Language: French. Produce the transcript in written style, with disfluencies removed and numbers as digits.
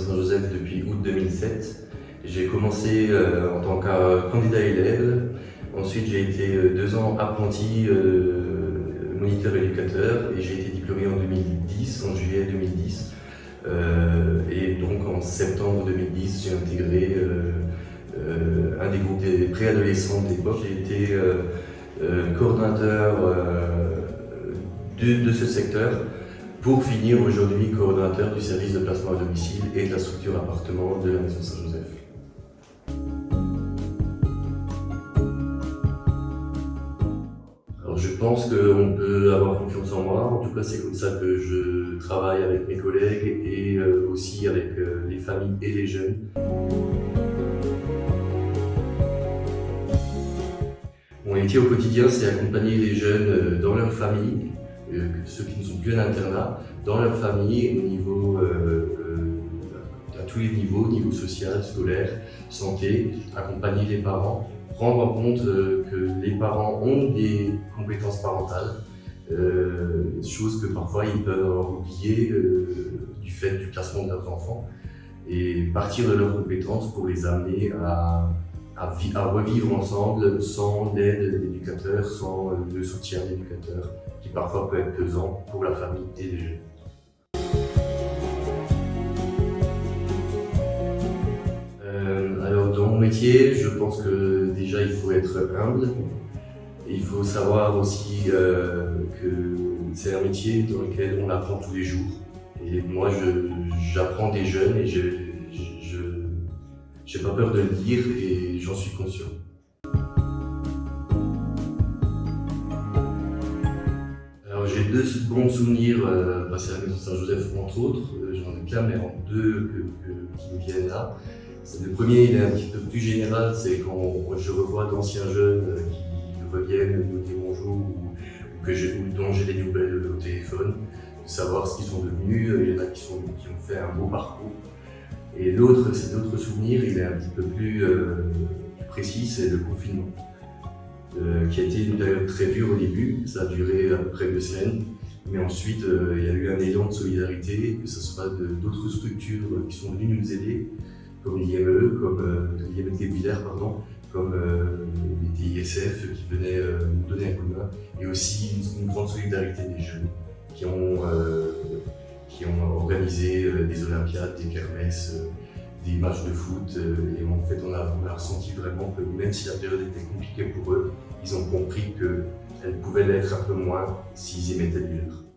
Saint-Joseph depuis août 2007. J'ai commencé en tant que candidat élève. Ensuite, j'ai été 2 ans apprenti moniteur éducateur et j'ai été diplômé en 2010, en juillet 2010. Et donc en septembre 2010, j'ai intégré un des groupes des préadolescents de l'époque. J'ai été coordonnateur de ce secteur pour finir aujourd'hui coordonnateur du service de placement à domicile et de la structure appartement de la Maison Saint-Joseph. Alors je pense qu'on peut avoir confiance en moi, en tout cas c'est comme ça que je travaille avec mes collègues et aussi avec les familles et les jeunes. Mon métier au quotidien, c'est accompagner les jeunes dans leur famille, ceux qui ne sont plus en internat, dans leur famille au niveau, à tous les niveaux, niveau social, scolaire, santé, accompagner les parents, prendre en compte que les parents ont des compétences parentales, chose que parfois ils peuvent oublier du fait du classement de leurs enfants, et partir de leurs compétences pour les amener à revivre ensemble sans l'aide d'éducateurs, sans le soutien d'éducateurs, qui parfois peut être pesant pour la famille et les jeunes. Alors dans mon métier, je pense que déjà il faut être humble, et il faut savoir aussi que c'est un métier dans lequel on apprend tous les jours. Et moi j'apprends des jeunes et j'ai pas peur de le dire et j'en suis conscient. Alors j'ai 2 bons souvenirs passés à la Maison Saint-Joseph entre autres, j'en ai qu'un mais en 2 qui me viennent là. Le premier il est un petit peu plus général, c'est quand je revois d'anciens jeunes qui reviennent me dire bonjour ou dont j'ai des nouvelles au téléphone, de savoir ce qu'ils sont devenus. Il y en a qui ont fait un beau parcours. Et l'autre souvenir, il est un petit peu plus précis, c'est le confinement, qui a été une période très dure au début, ça a duré à peu près 2 semaines, mais ensuite il y a eu un élan de solidarité, que ce soit d'autres structures qui sont venues nous aider, comme l'IME, comme l'IME de Villers, comme les TISF qui venaient nous donner un coup de main, et aussi une grande solidarité des jeunes qui ont organisé des olympiades, des kermesses, des matchs de foot, et en fait on a ressenti vraiment que même si la période était compliquée pour eux, ils ont compris qu'elle pouvait l'être un peu moins s'ils y mettaient du leur.